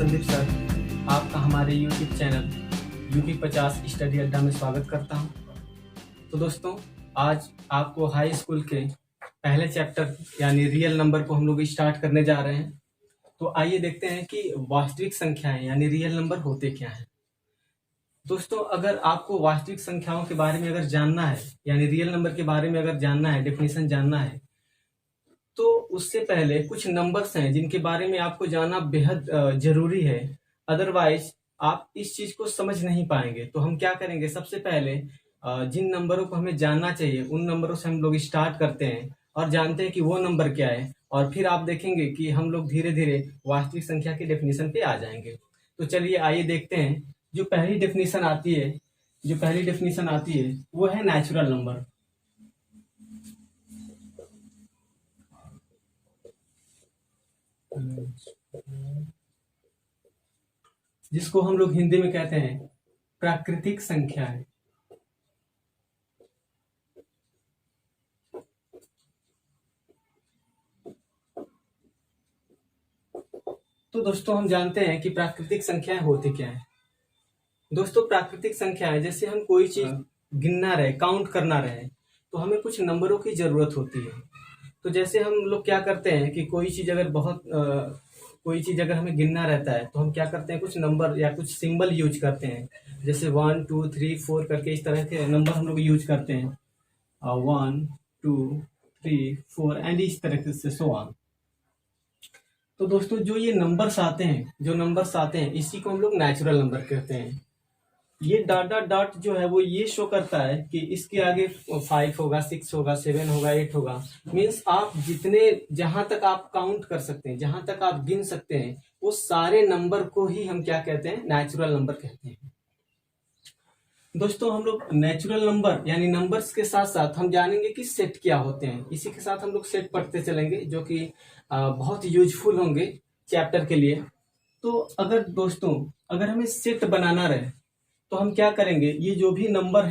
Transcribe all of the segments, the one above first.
Sandeep sir आपका हमारे YouTube channel UP 50 study अड्डा में स्वागत करता हूं। तो दोस्तों, आज आपको हाई स्कूल के पहले चैप्टर यानी रियल नंबर को हम लोग स्टार्ट करने जा रहे हैं। तो आइए देखते हैं कि वास्तविक संख्याएं यानी रियल नंबर होते क्या हैं। दोस्तों, अगर आपको वास्तविक संख्याओं के बारे में अगर जानना है यानी रियल नंबर के बारे में अगर जानना है, डेफिनेशन जानना है, तो उससे पहले कुछ नंबर्स हैं जिनके बारे में आपको जानना बेहद जरूरी है। अदरवाइज आप इस चीज को समझ नहीं पाएंगे। तो हम क्या करेंगे, सबसे पहले जिन नंबरों को हमें जानना चाहिए उन नंबरों से हम लोग स्टार्ट करते हैं और जानते हैं कि वो नंबर क्या है, और फिर आप देखेंगे कि हम लोग धीरे धीरे वास्तविक संख्या के डेफिनेशन पे आ जाएंगे। तो चलिए आइए देखते हैं। जो पहली डेफिनेशन आती है वो है नेचुरल नंबर। जिसको हम लोग हिंदी में कहते हैं प्राकृतिक संख्याएं। तो दोस्तों, हम जानते हैं कि प्राकृतिक संख्याएं होती क्या है। दोस्तों, प्राकृतिक संख्याएं जैसे हम कोई चीज गिनना रहे, काउंट करना रहे, तो हमें कुछ नंबरों की जरूरत होती है। तो जैसे हम लोग क्या करते हैं कि कोई चीज अगर हमें गिनना रहता है तो हम क्या करते हैं, कुछ नंबर या कुछ सिंबल यूज करते हैं। जैसे 1 2 3 4 करके इस तरह के नंबर हम लोग यूज करते हैं। 1 2 3 4 एंड इस तरह से सो ऑन। तो दोस्तों, जो नंबर्स आते हैं इसी को हम लोग नेचुरल नंबर कहते हैं। ये डॉट डॉट डॉट जो है वो ये शो करता है कि इसके आगे 5 होगा, 6 होगा, 7 होगा, 8 होगा। मीन्स आप जहां तक आप काउंट कर सकते हैं, जहां तक आप गिन सकते हैं, वो सारे नंबर को ही हम क्या कहते हैं, नेचुरल नंबर कहते हैं। दोस्तों, हम लोग नेचुरल नंबर यानी नंबर्स के साथ साथ हम जानेंगे कि सेट क्या होते हैं। इसी के साथ हम लोग सेट पढ़ते चलेंगे, जो कि बहुत यूजफुल होंगे चैप्टर के लिए। तो अगर हमें सेट बनाना रहे तो हम क्या करेंगे, ये जो भी नंबर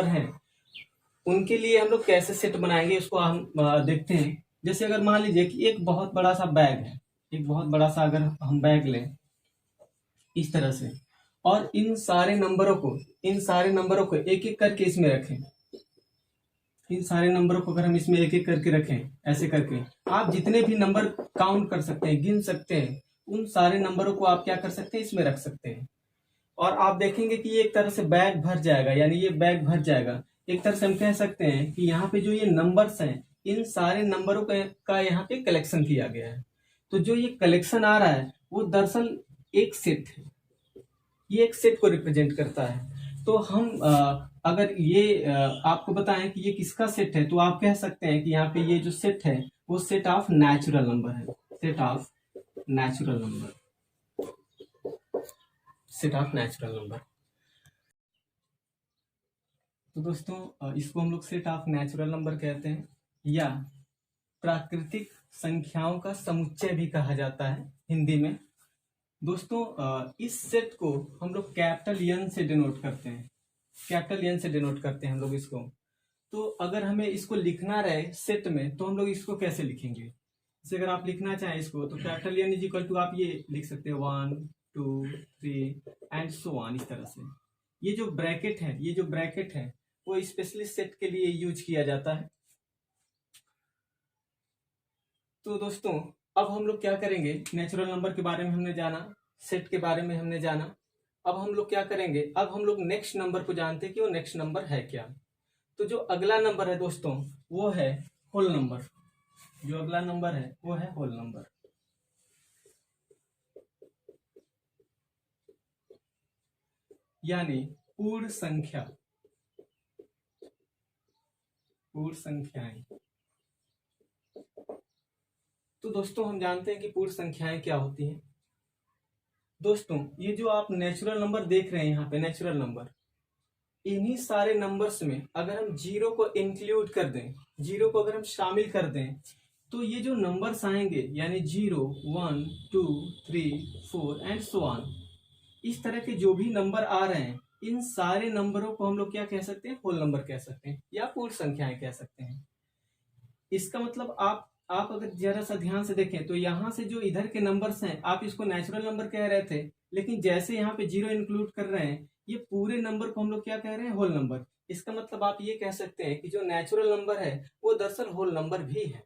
हैं उनके लिए हम लोग कैसे सेट बनाएंगे उसको हम देखते हैं। जैसे अगर मान लीजिए कि एक बहुत बड़ा सा बैग है, अगर हम बैग लें इस तरह से, और इन सारे नंबरों को एक एक करके इसमें रखें। इन सारे नंबरों को अगर हम इसमें एक एक करके रखें, ऐसे करके आप जितने भी नंबर काउंट कर सकते हैं, गिन सकते हैं, उन सारे नंबरों को आप क्या कर सकते हैं, इसमें रख सकते हैं। और आप देखेंगे कि ये एक तरह से बैग भर जाएगा, यानी ये बैग भर जाएगा। एक तरह से हम कह सकते हैं कि यहाँ पे जो ये नंबर्स हैं, इन सारे नंबरों का यहाँ पे कलेक्शन किया गया है। तो जो ये कलेक्शन आ रहा है वो दरअसल एक सेट है, ये एक सेट को रिप्रेजेंट करता है। तो हम अगर ये आपको बताएं कि ये किसका सेट है, तो आप कह सकते हैं कि यहाँ पे ये जो सेट है वो सेट ऑफ नेचुरल नंबर है। Set of natural number. तो दोस्तों, इसको हम लोग सेट ऑफ नेचुरल नंबर कहते हैं, या प्राकृतिक संख्याओं का समुच्चय भी कहा जाता है हिंदी में। दोस्तों, इस सेट को हम लोग कैपिटल एन से डिनोट करते हैं हम लोग इसको। तो अगर हमें इसको लिखना रहे सेट में, तो हम लोग इसको कैसे लिखेंगे। जैसे अगर आप लिखना चाहें इसको, तो capital N is equal to आप ये लिख सकते हैं 1 2 3 एंड सो ऑन, इस तरह से। ये जो ब्रैकेट है वो स्पेशली सेट के लिए यूज किया जाता है। तो दोस्तों, अब हम लोग क्या करेंगे, नेचुरल नंबर के बारे में हमने जाना, सेट के बारे में हमने जाना। अब हम लोग क्या करेंगे, अब हम लोग नेक्स्ट नंबर को जानते हैं कि वो नेक्स्ट नंबर है क्या। तो जो अगला नंबर है दोस्तों, वो है होल नंबर। यानी पूर्ण संख्याएं। तो दोस्तों, हम जानते हैं कि पूर्ण संख्याएं क्या होती हैं। दोस्तों, ये जो आप नेचुरल नंबर देख रहे हैं यहाँ पे, नेचुरल नंबर, इन्हीं सारे नंबर्स में अगर हम जीरो को इंक्लूड कर दें, जीरो को अगर हम शामिल कर दें, तो ये जो नंबर्स आएंगे यानी 0 1 2 3 4 एंड सो ऑन, इस तरह के जो भी नंबर आ रहे हैं, इन सारे नंबरों को हम लोग क्या कह सकते हैं, होल नंबर कह सकते हैं या पूर्ण संख्याएं कह सकते हैं। इसका मतलब आप अगर जरा सा ध्यान से देखें तो यहाँ से जो इधर के नंबर्स हैं आप इसको नेचुरल नंबर कह रहे थे, लेकिन जैसे यहाँ पे 0 इंक्लूड कर रहे हैं ये पूरे नंबर को हम लोग क्या कह रहे हैं, होल नंबर। इसका मतलब आप ये कह सकते हैं कि जो नेचुरल नंबर है वो दरअसल होल नंबर भी है।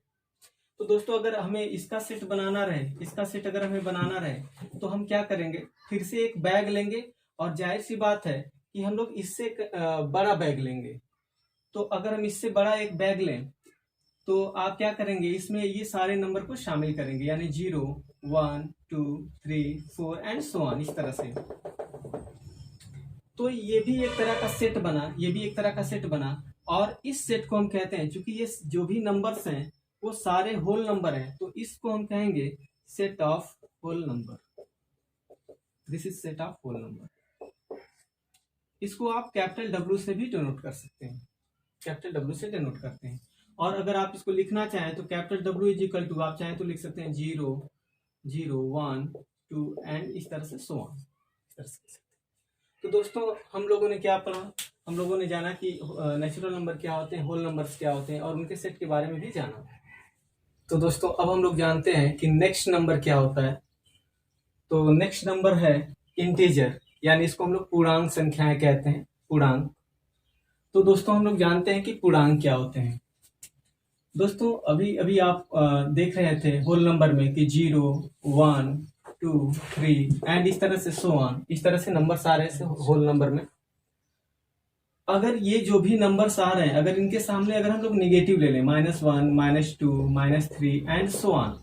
तो दोस्तों अगर हमें इसका सेट बनाना रहे, इसका सेट अगर हमें बनाना रहे तो हम क्या करेंगे, फिर से एक बैग लेंगे और जाहिर सी बात है कि हम लोग इससे बड़ा बैग लेंगे। तो अगर हम इससे बड़ा एक बैग लें तो आप क्या करेंगे, इसमें ये सारे नंबर को शामिल करेंगे, यानी 0 1 2 3 4 एंड सो ऑन, इस तरह से। तो ये भी एक तरह का सेट बना, ये भी एक तरह का सेट बना। और इस सेट को हम कहते हैं, क्योंकि ये जो भी नंबर्स हैं वो सारे होल नंबर हैं, तो इसको हम कहेंगे set of whole number. This is set of whole number. इसको आप कैपिटल W से भी डिनोट कर सकते हैं, कैपिटल W से डिनोट करते हैं। और अगर आप इसको लिखना चाहें तो capital W is equal to, आप चाहें तो लिख सकते हैं 0 0 1 2 एंड इस तरह से सो ऑन, इस तरह से। तो दोस्तों हम लोगों ने क्या पढ़ा, हम लोगों ने जाना कि नेचुरल नंबर क्या होते हैं, होल नंबर्स क्या होते हैं, और उनके सेट के बारे में भी जाना। तो दोस्तों अब हम लोग जानते हैं कि नेक्स्ट नंबर क्या होता है। तो नेक्स्ट नंबर है इंटीजर, यानी इसको हम लोग पूर्णांक संख्याएं कहते हैं, पूर्णांक। तो दोस्तों हम लोग जानते हैं कि पूर्णांक क्या होते हैं। दोस्तों अभी अभी आप देख रहे थे होल नंबर में कि 0 1 2 3 एंड इस तरह से सो ऑन, इस तरह से नंबर्स आ रहे हैं होल नंबर में। अगर ये जो भी नंबर्स आ रहे हैं, अगर इनके सामने अगर हम लोग निगेटिव ले लें, -1 -2 -3 एंड सो ऑन,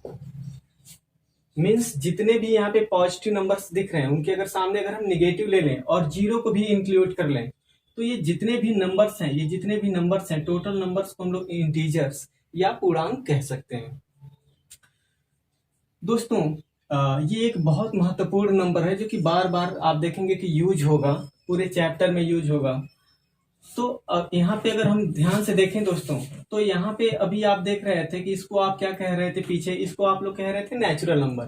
मीन्स जितने भी यहाँ पे पॉजिटिव नंबर्स दिख रहे हैं उनके अगर सामने अगर हम निगेटिव ले लें और 0 को भी इंक्लूड कर लें, तो ये जितने भी नंबर्स हैं, ये जितने भी नंबर्स हैं, टोटल नंबर्स को हम लोग इंटीजर्स या पूर्णांक कह सकते हैं। दोस्तों ये एक बहुत महत्वपूर्ण नंबर है जो कि बार बार आप देखेंगे कि यूज होगा, पूरे चैप्टर में यूज होगा। तो यहाँ पे अगर हम ध्यान से देखें दोस्तों, तो यहाँ पे अभी आप देख रहे थे कि इसको आप क्या कह रहे थे पीछे, इसको आप लोग कह रहे थे नेचुरल नंबर।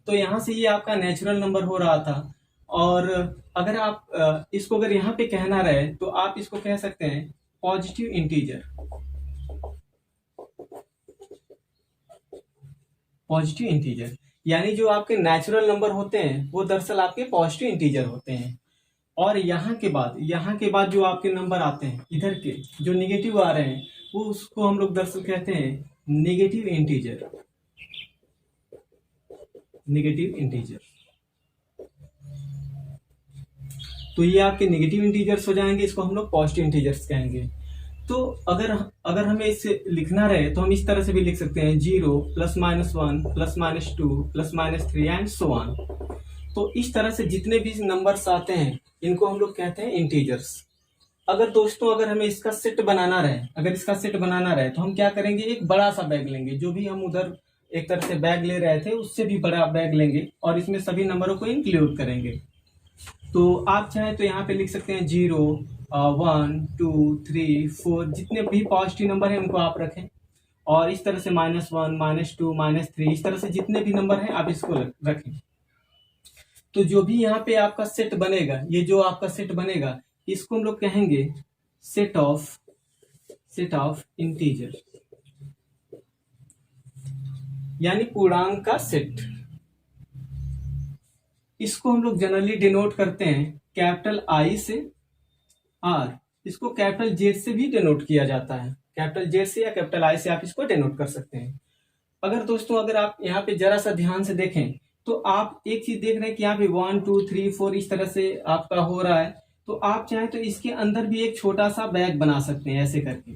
तो यहाँ से ये आपका नेचुरल नंबर हो रहा था। और अगर आप इसको अगर यहाँ पे कहना रहे तो आप इसको कह सकते हैं पॉजिटिव इंटीजर। पॉजिटिव इंटीजर यानी जो आपके नेचुरल नंबर होते हैं वो दरअसल आपके पॉजिटिव इंटीजर होते हैं। और यहाँ के बाद जो आपके नंबर आते हैं इधर के जो निगेटिव आ रहे हैं, वो उसको हम लोग दरअसल कहते हैं नेगेटिव इंटीजर, नेगेटिव इंटीजर। तो ये आपके नेगेटिव इंटीजर्स हो जाएंगे, इसको हम लोग पॉजिटिव इंटीजर्स कहेंगे। तो अगर हमें इसे लिखना रहे तो हम इस तरह से भी लिख सकते हैं 0 +-1 +-2 +-3 एंड सो ऑन। तो इस तरह से जितने भी नंबर्स आते हैं इनको हम लोग कहते हैं इंटीजर्स। अगर दोस्तों अगर हमें इसका सेट बनाना रहे, अगर इसका सेट बनाना रहे तो हम क्या करेंगे, एक बड़ा सा बैग लेंगे, जो भी हम उधर एक तरह से बैग ले रहे थे उससे भी बड़ा बैग लेंगे और इसमें सभी नंबरों को इंक्लूड करेंगे। तो आप चाहें तो यहाँ पे लिख सकते हैं 0 1 2 3 4, जितने भी पॉजिटिव नंबर हैं उनको आप रखें, और इस तरह से -1 -2 -3, इस तरह से जितने भी नंबर हैं आप इसको रखें। तो जो भी यहाँ पे आपका सेट बनेगा, ये जो आपका सेट बनेगा इसको हम लोग कहेंगे सेट ऑफ इंटीजर, यानी पूर्णांक का सेट। इसको हम लोग जनरली डिनोट करते हैं कैपिटल I से R, इसको कैपिटल Z से भी डिनोट किया जाता है, कैपिटल Z से या कैपिटल I से आप इसको डिनोट कर सकते हैं। अगर दोस्तों अगर आप यहाँ पे जरा सा ध्यान से देखें तो आप एक चीज देख रहे हैं कि यहाँ पे 1 2 3 4 इस तरह से आपका हो रहा है। तो आप चाहें तो इसके अंदर भी एक छोटा सा बैग बना सकते हैं ऐसे करके।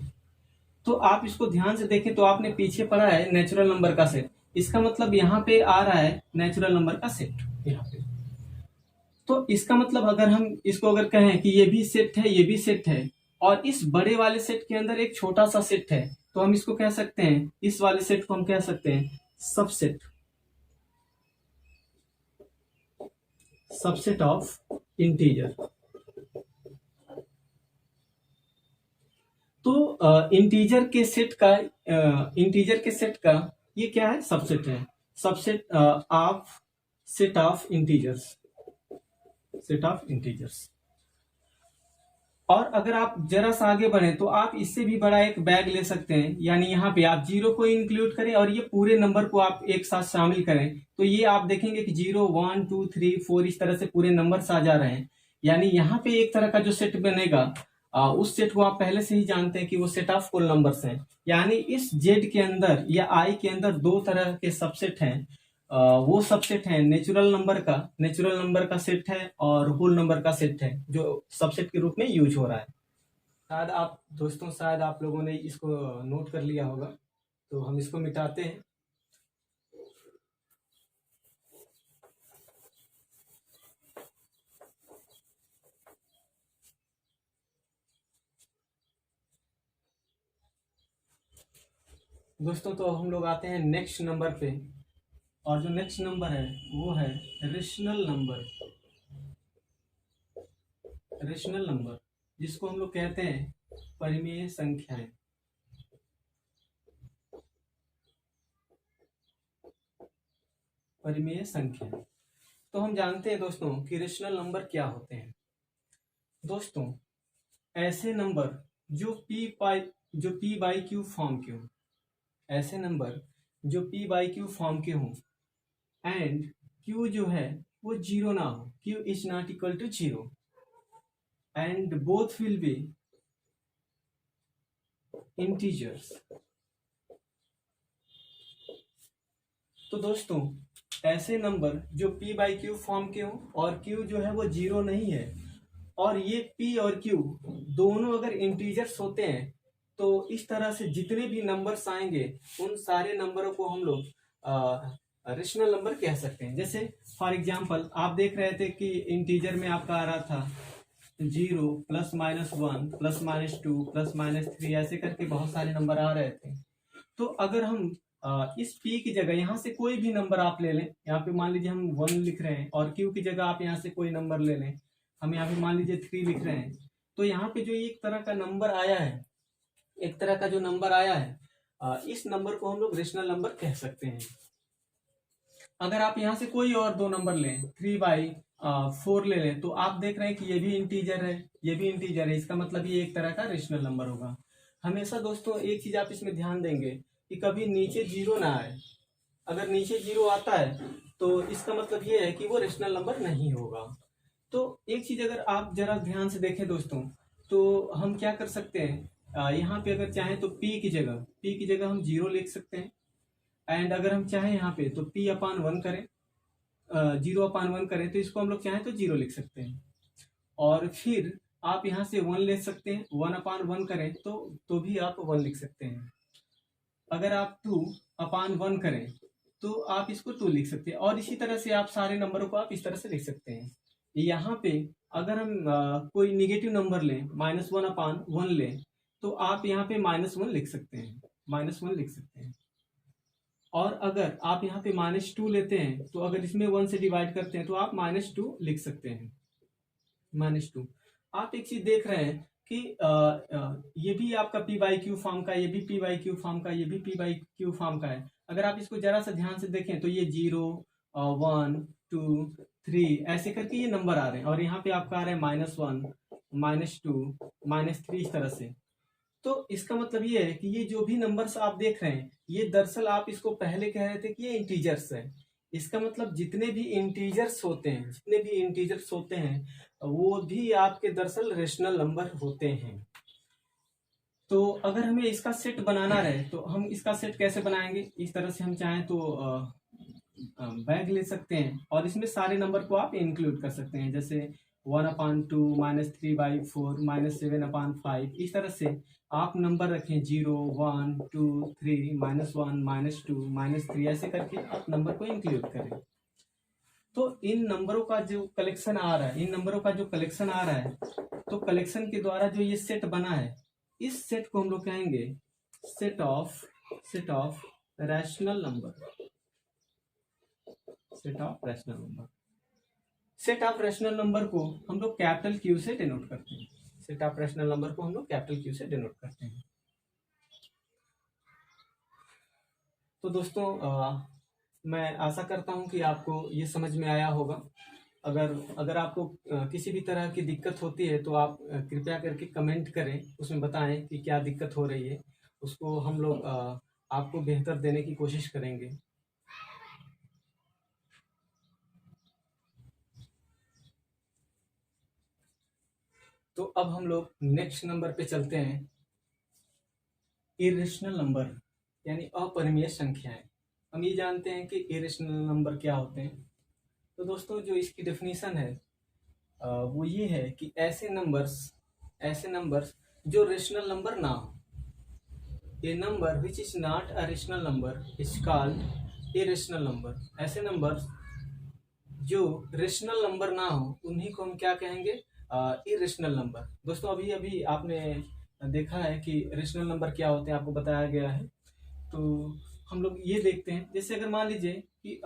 तो आप इसको ध्यान से देखें तो आपने पीछे पढ़ा है नेचुरल नंबर का सेट, इसका मतलब यहाँ पे आ रहा है नेचुरल नंबर का सेट यहाँ पे। तो इसका मतलब अगर हम इसको अगर कहें कि ये भी सेट है, ये भी सेट है, और इस बड़े वाले सेट के अंदर एक छोटा सा सेट है, तो हम इसको कह सकते हैं, इस वाले सेट को हम कह सकते हैं सबसेट, सबसेट ऑफ इंटीजर। तो इंटीजर के सेट का ये क्या है, सबसेट है, subset of set of integers, set of integers. और अगर आप जरा सा आगे बढ़े तो आप इससे भी बड़ा एक बैग ले सकते हैं, यानी यहाँ पे आप जीरो को इंक्लूड करें और ये पूरे नंबर को आप एक साथ शामिल करें, तो ये आप देखेंगे कि 0 1 2 3 4 इस तरह से पूरे नंबर आ जा रहे हैं। यानी यहाँ पे एक तरह का जो सेट बनेगा, उस सेट को आप पहले से ही जानते हैं कि वो सेट ऑफ कुल नंबर्स हैं। यानी इस जेड के अंदर या आई के अंदर दो तरह के सबसेट हैं। वो सबसेट है नेचुरल नंबर का सेट है और होल नंबर का सेट है, जो सबसेट के रूप में यूज हो रहा है। शायद आप लोगों ने इसको नोट कर लिया होगा, तो हम इसको मिटाते हैं। दोस्तों, तो हम लोग आते हैं नेक्स्ट नंबर पे, और जो नेक्स्ट नंबर है वो है रेशनल नंबर, जिसको हम लोग कहते हैं परिमेय संख्याएं। तो हम जानते हैं दोस्तों कि रेशनल नंबर क्या होते हैं। दोस्तों, ऐसे नंबर जो पी बाई क्यू फॉर्म के हों, ऐसे नंबर जो पी बाई क्यू फॉर्म के हों एंड क्यू जो है वो जीरो ना हो, Q is not equal to zero and both will be integers. तो दोस्तों, ऐसे नंबर जो p बाई क्यू फॉर्म के हो और q जो है वो जीरो नहीं है, और ये p और q दोनों अगर इंटीजर्स होते हैं, तो इस तरह से जितने भी नंबर्स आएंगे उन सारे नंबरों को हम लोग रेशनल नंबर कह सकते हैं। जैसे फॉर एग्जांपल आप देख रहे थे कि इंटीजर में आपका आ रहा था 0 +-1 +-2 +-3, ऐसे करके बहुत सारे नंबर आ रहे थे। तो अगर हम इस p की जगह यहाँ से कोई भी नंबर आप ले लें, यहाँ पे मान लीजिए हम 1 लिख रहे हैं, और q की जगह आप यहाँ से कोई नंबर ले लें, हम यहाँ पे मान लीजिए 3 लिख रहे हैं, तो यहाँ पे जो एक तरह का नंबर आया है, इस नंबर को हम लोग रेशनल नंबर कह सकते हैं। अगर आप यहाँ से कोई और दो नंबर लें, 3/4 ले लें, तो आप देख रहे हैं कि ये भी इंटीजर है, इसका मतलब ये एक तरह का रेशनल नंबर होगा। हमेशा दोस्तों एक चीज आप इसमें ध्यान देंगे कि कभी नीचे जीरो ना आए। अगर नीचे जीरो आता है तो इसका मतलब ये है कि वो रेशनल नंबर नहीं होगा। तो एक चीज अगर आप जरा ध्यान से देखें दोस्तों, तो हम क्या कर सकते हैं, यहाँ पे अगर चाहें तो p की जगह हम 0 लिख सकते हैं, एंड अगर हम चाहें यहाँ पे तो p/1 करें, 0/1 करें, तो इसको हम लोग चाहें तो 0 लिख सकते हैं। और फिर आप यहाँ से 1 ले सकते हैं, 1/1 करें तो भी आप 1 लिख सकते हैं। अगर आप 2/1 करें तो आप इसको 2 लिख सकते हैं, और इसी तरह से आप सारे नंबरों को आप इस तरह से लिख सकते हैं। यहाँ पे अगर हम कोई निगेटिव नंबर लें, -1/1 लें, तो आप यहाँ पे -1 लिख सकते हैं। और अगर आप यहाँ पे -2 लेते हैं, तो अगर इसमें 1 से डिवाइड करते हैं तो आप -2 लिख सकते हैं, -2। आप एक चीज देख रहे हैं कि ये भी आपका p बाई क्यू फॉर्म का, ये भी p बाई क्यू फॉर्म का, ये भी p बाई क्यू फॉर्म का है। अगर आप इसको जरा सा ध्यान से देखें तो ये 0 1 2 3 ऐसे करके ये नंबर आ रहे हैं, और यहाँ पे आपका आ रहा है -1 -2 -3 इस तरह से। तो इसका मतलब ये है कि ये जो भी नंबर्स आप देख रहे हैं, ये दरअसल आप इसको पहले कह रहे थे कि ये इंटीजर्स है। इसका मतलब जितने भी इंटीजर्स होते हैं वो भी आपके दरअसल रेशनल नंबर होते हैं। तो अगर हमें इसका सेट बनाना रहे तो हम इसका सेट कैसे बनाएंगे? इस तरह से हम चाहें तो बैग ले सकते हैं, और इसमें सारे नंबर को आप इंक्लूड कर सकते हैं, जैसे 1/2 -3/4 -7/5 इस तरह से आप नंबर रखें 0 1 2 3 -1 -2 -3 ऐसे करके आप नंबर को इंक्लूड करें। तो इन नंबरों का जो कलेक्शन आ रहा है, तो कलेक्शन के द्वारा जो ये सेट बना है, इस सेट को हम लोग कहेंगे set of rational number. Set of rational number को हम लोग कैपिटल क्यू से डिनोट करते हैं। तो दोस्तों, मैं आशा करता हूं कि आपको ये समझ में आया होगा। अगर अगर आपको किसी भी तरह की दिक्कत होती है तो आप कृपया करके कमेंट करें, उसमें बताएं कि क्या दिक्कत हो रही है, उसको हम लोग आपको बेहतर देने की कोशिश करेंगे। तो अब हम लोग नेक्स्ट नंबर पे चलते हैं, इरेशनल नंबर यानी अपरिमेय संख्याएं। हम ये जानते हैं कि इरेशनल नंबर क्या होते हैं। तो दोस्तों जो इसकी डेफिनेशन है वो ये है कि ऐसे नंबर्स जो रेशनल नंबर ना हो। A number which is not a rational number is called irrational number. ऐसे नंबर्स जो रेशनल नंबर ना हो उन्हीं को हम क्या कहेंगे, इरेशनल नंबर। दोस्तों अभी अभी आपने देखा है कि रेशनल नंबर क्या होते हैं, आपको बताया गया है। तो हम लोग ये देखते हैं, जैसे अगर मान लीजिए कि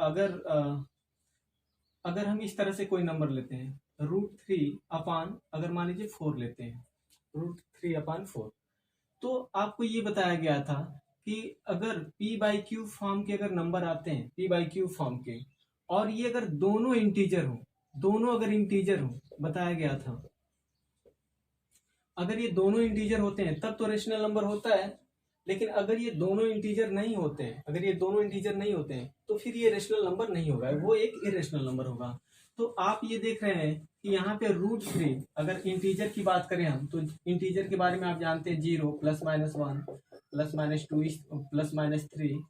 अगर हम इस तरह से कोई नंबर लेते हैं, √3 अगर मान लीजिए 4 लेते हैं, √3/4, तो आपको ये बताया गया था कि अगर p/q फॉर्म के अगर नंबर आते हैं, p/q फॉर्म के, और ये अगर दोनों इंटीजर हो, बताया गया था अगर ये दोनों इंटीजर होते हैं तब तो रेशनल नंबर होता है। लेकिन अगर ये दोनों इंटीजर नहीं होते हैं, तो फिर ये रेशनल नंबर नहीं होगा, वो एक इरेशनल नंबर होगा। तो आप ये देख रहे हैं कि यहाँ पे √3, अगर इंटीजर की बात करें हम, तो इंटीजर के बारे में आप जानते हैं, 0 +-1 +-2 +-3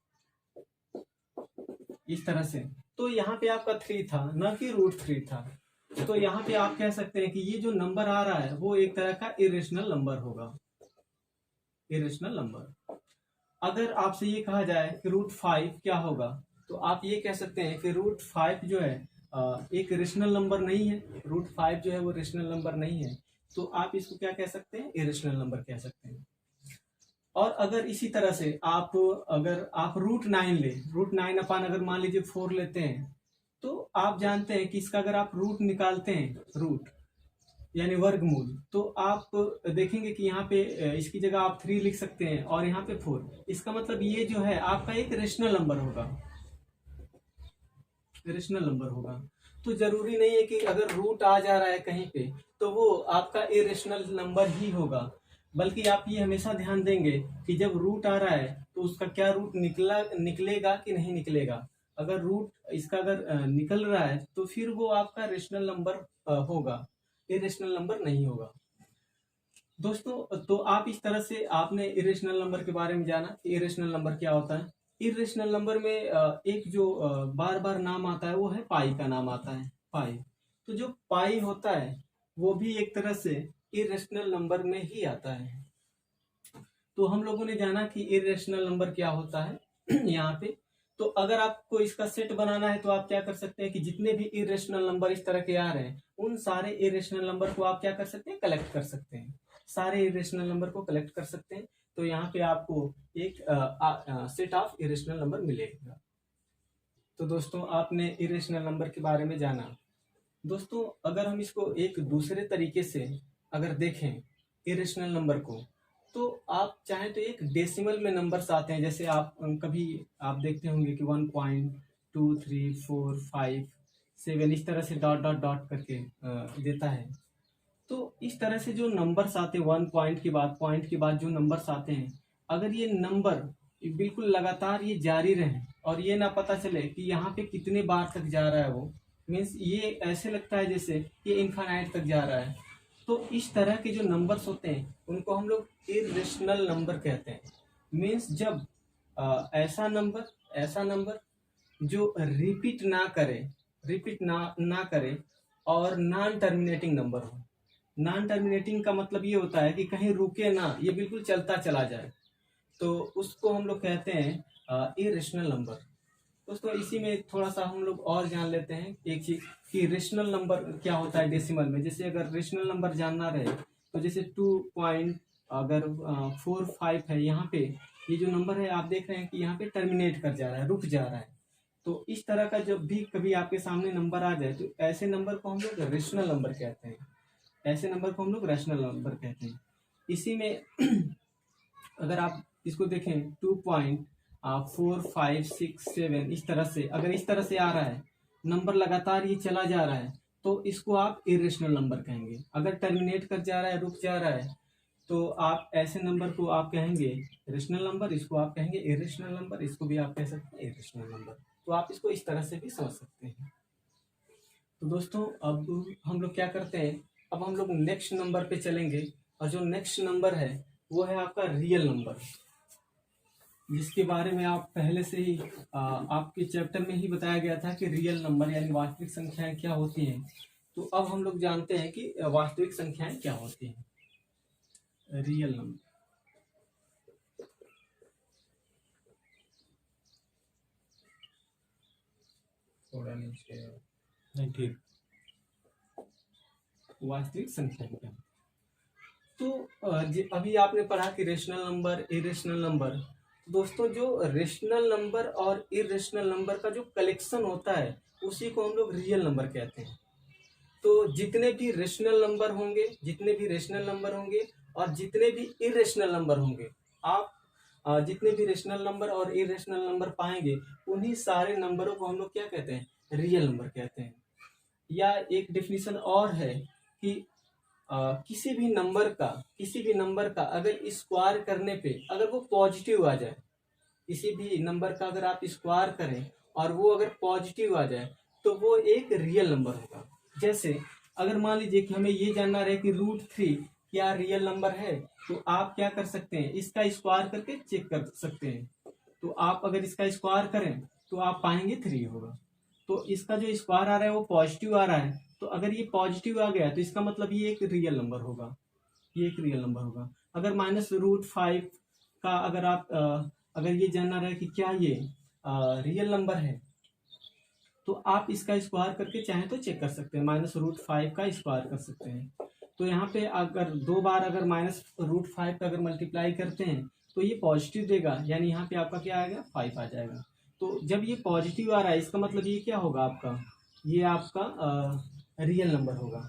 इस तरह से। तो यहाँ पे आपका 3 था, न कि √3 था। तो यहाँ पे आप कह सकते हैं कि ये जो नंबर आ रहा है वो एक तरह का इरेशनल नंबर होगा, इरेशनल नंबर। अगर आपसे ये कहा जाए कि √5 क्या होगा, तो आप ये कह सकते हैं कि √5 जो है एक रेशनल नंबर नहीं है, √5 जो है वो रेशनल नंबर नहीं है। तो आप इसको क्या कह सकते हैं, इरेशनल नंबर कह सकते हैं। और अगर इसी तरह से अगर आप √9 ले, √9 अगर मान लीजिए 4 लेते हैं, तो आप जानते हैं कि इसका अगर आप रूट निकालते हैं, रूट यानी वर्गमूल, तो आप देखेंगे कि यहाँ पे इसकी जगह आप 3 लिख सकते हैं और यहाँ पे 4। इसका मतलब ये जो है आपका एक रेशनल नंबर होगा, रेशनल नंबर होगा। तो जरूरी नहीं है कि अगर रूट आ जा रहा है कहीं पे तो वो आपका इरेशनल नंबर ही होगा, बल्कि आप ये हमेशा ध्यान देंगे कि जब रूट आ रहा है तो उसका क्या रूट निकलेगा कि नहीं निकलेगा। अगर रूट इसका अगर निकल रहा है तो फिर वो आपका रेशनल नंबर होगा, इरेशनल नंबर नहीं होगा। दोस्तों तो आप इस तरह से आपने इरेशनल नंबर के बारे में जाना, इरेशनल नंबर क्या होता है। इरेशनल नंबर में एक जो बार बार नाम आता है वो है पाई का नाम आता है, पाई। तो जो पाई होता है वो भी एक तरह से इरेशनल नंबर में ही आता है। तो हम लोगों ने जाना कि इरेशनल नंबर क्या होता है यहाँ पे। तो अगर आपको इसका सेट बनाना है तो आप क्या कर सकते हैं कि जितने भी इरेशनल नंबर इस तरह के आ रहे हैं उन सारे इरेशनल नंबर को आप क्या कर सकते हैं, कलेक्ट कर सकते हैं, सारे इरेशनल नंबर को कलेक्ट कर सकते हैं। तो यहाँ पे आपको एक सेट ऑफ इरेशनल नंबर मिलेगा। तो दोस्तों आपने इरेशनल नंबर के बारे में जाना। दोस्तों अगर हम इसको एक दूसरे तरीके से अगर देखें इरेशनल नंबर को, तो आप चाहें तो एक डेसिमल में नंबर्स आते हैं, जैसे आप कभी आप देखते होंगे कि 1.23457 इस तरह से डॉट डॉट डॉट करके देता है। तो इस तरह से जो नंबर्स आते हैं, 1 पॉइंट के बाद जो नंबर्स आते हैं, अगर ये नंबर बिल्कुल लगातार ये जारी रहे और ये ना पता चले कि यहाँ पे कितने बार तक जा रहा है, वो मीन्स ये ऐसे लगता है जैसे ये इनफाइनाइट तक जा रहा है, तो इस तरह के जो नंबर्स होते हैं उनको हम लोग इरेशनल नंबर कहते हैं। मीन्स जब ऐसा नंबर जो रिपीट ना करे और नॉन टर्मिनेटिंग नंबर हो। नॉन टर्मिनेटिंग का मतलब ये होता है कि कहीं रुके ना, ये बिल्कुल चलता चला जाए, तो उसको हम लोग कहते हैं इरेशनल नंबर। दोस्तों इसी में थोड़ा सा हम लोग और जान लेते हैं एक चीज कि रेशनल नंबर क्या होता है डेसिमल में। जैसे अगर रेशनल नंबर जानना रहे तो जैसे 2.45 है, यहाँ पे ये जो नंबर है आप देख रहे हैं कि यहाँ पे टर्मिनेट कर जा रहा है, रुक जा रहा है। तो इस तरह का जब भी कभी आपके सामने नंबर आ जाए तो ऐसे नंबर को हम लोग रेशनल नंबर कहते हैं, ऐसे नंबर को हम लोग रैशनल नंबर कहते हैं। इसी में अगर आप इसको देखें 2.4567 इस तरह से, अगर इस तरह से आ रहा है नंबर, लगातार ये चला जा रहा है, तो इसको आप इरेशनल नंबर कहेंगे। अगर टर्मिनेट कर जा रहा है, रुक जा रहा है, तो आप ऐसे नंबर को आप कहेंगे रेशनल नंबर, इसको आप कहेंगे इरेशनल नंबर, इसको भी आप कह सकते हैं इरेशनल नंबर। तो आप इसको इस तरह से भी समझ सकते हैं। तो दोस्तों अब हम लोग क्या करते हैं, अब हम लोग नेक्स्ट नंबर पे चलेंगे, और जो नेक्स्ट नंबर है वो है आपका रियल नंबर, जिसके बारे में आप पहले से ही आपके चैप्टर में ही बताया गया था कि रियल नंबर यानी वास्तविक संख्याएं क्या होती हैं। तो अब हम लोग जानते हैं कि वास्तविक संख्याएं क्या होती हैं। रियल नंबर, थोड़ा नीचे नहीं, ठीक, वास्तविक संख्या क्या। तो अभी आपने पढ़ा कि रेशनल नंबर, इरेशनल नंबर। दोस्तों जो रेशनल नंबर और इरेशनल नंबर का जो कलेक्शन होता है उसी को हम लोग रियल नंबर कहते हैं। तो जितने भी रेशनल नंबर होंगे, जितने भी रेशनल नंबर होंगे और जितने भी इरेशनल नंबर होंगे, आप जितने भी रेशनल नंबर और इरेशनल नंबर पाएंगे उन्हीं सारे नंबरों को हम लोग क्या कहते हैं, रियल नंबर कहते हैं। या एक डेफिनेशन और है कि किसी भी नंबर का अगर स्क्वायर करने पे अगर वो पॉजिटिव आ जाए, किसी भी नंबर का अगर आप स्क्वायर करें और वो अगर पॉजिटिव आ जाए तो वो एक रियल नंबर होगा। जैसे अगर मान लीजिए कि हमें ये जानना रहे कि √3 क्या रियल नंबर है, तो आप क्या कर सकते हैं, इसका स्क्वायर करके चेक कर सकते हैं। तो आप अगर इसका स्क्वायर करें तो आप पाएंगे 3 होगा। तो इसका जो स्क्वायर आ रहा है वो पॉजिटिव आ रहा है, तो अगर ये पॉजिटिव आ गया तो इसका मतलब ये एक रियल नंबर होगा, ये एक रियल नंबर होगा। अगर -√5 का अगर आप अगर ये जानना रहे कि क्या ये रियल नंबर है, तो आप इसका स्क्वायर करके चाहे तो चेक कर सकते हैं, -√5 का स्क्वायर कर सकते हैं। तो यहाँ पे अगर 2 बार अगर -√5 का अगर मल्टीप्लाई करते हैं तो ये पॉजिटिव देगा, यानी यहाँ पे आपका क्या आएगा, 5 आ जाएगा। तो जब ये पॉजिटिव आ रहा है इसका मतलब ये क्या होगा आपका, ये आपका रियल नंबर होगा।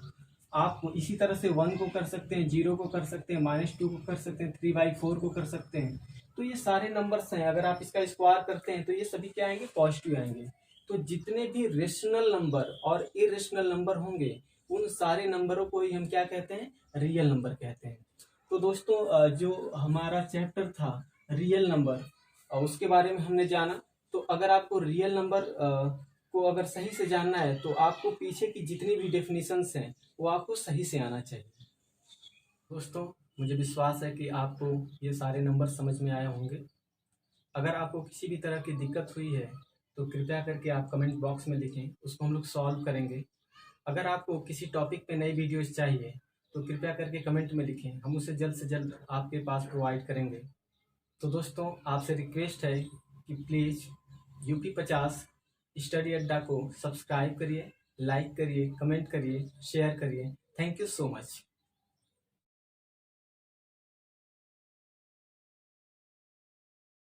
आप इसी तरह से 1 को कर सकते हैं, 0 को कर सकते हैं, -2 को कर सकते हैं, 3/4 को कर सकते हैं। तो ये सारे नंबर्स हैं, अगर आप इसका स्क्वायर करते हैं तो ये सभी क्या आएंगे, पॉजिटिव आएंगे। तो जितने भी रेशनल नंबर और इरेशनल नंबर होंगे उन सारे नंबरों को ही हम क्या कहते हैं, रियल नंबर कहते हैं। तो दोस्तों जो हमारा चैप्टर था रियल नंबर, उसके बारे में हमने जाना। तो अगर आपको रियल नंबर को अगर सही से जानना है तो आपको पीछे की जितनी भी डेफिनेशंस हैं वो आपको सही से आना चाहिए। दोस्तों मुझे विश्वास है कि आपको ये सारे नंबर समझ में आए होंगे। अगर आपको किसी भी तरह की दिक्कत हुई है तो कृपया करके आप कमेंट बॉक्स में लिखें, उसको हम लोग सॉल्व करेंगे। अगर आपको किसी टॉपिक पे नई वीडियोस चाहिए तो कृपया करके कमेंट में लिखें, हम उसे जल्द से जल्द आपके पास प्रोवाइड करेंगे। तो दोस्तों आपसे रिक्वेस्ट है कि प्लीज़ UP50 स्टडी अड्डा को सब्सक्राइब करिए, लाइक करिए, कमेंट करिए, शेयर करिए। Thank you so much.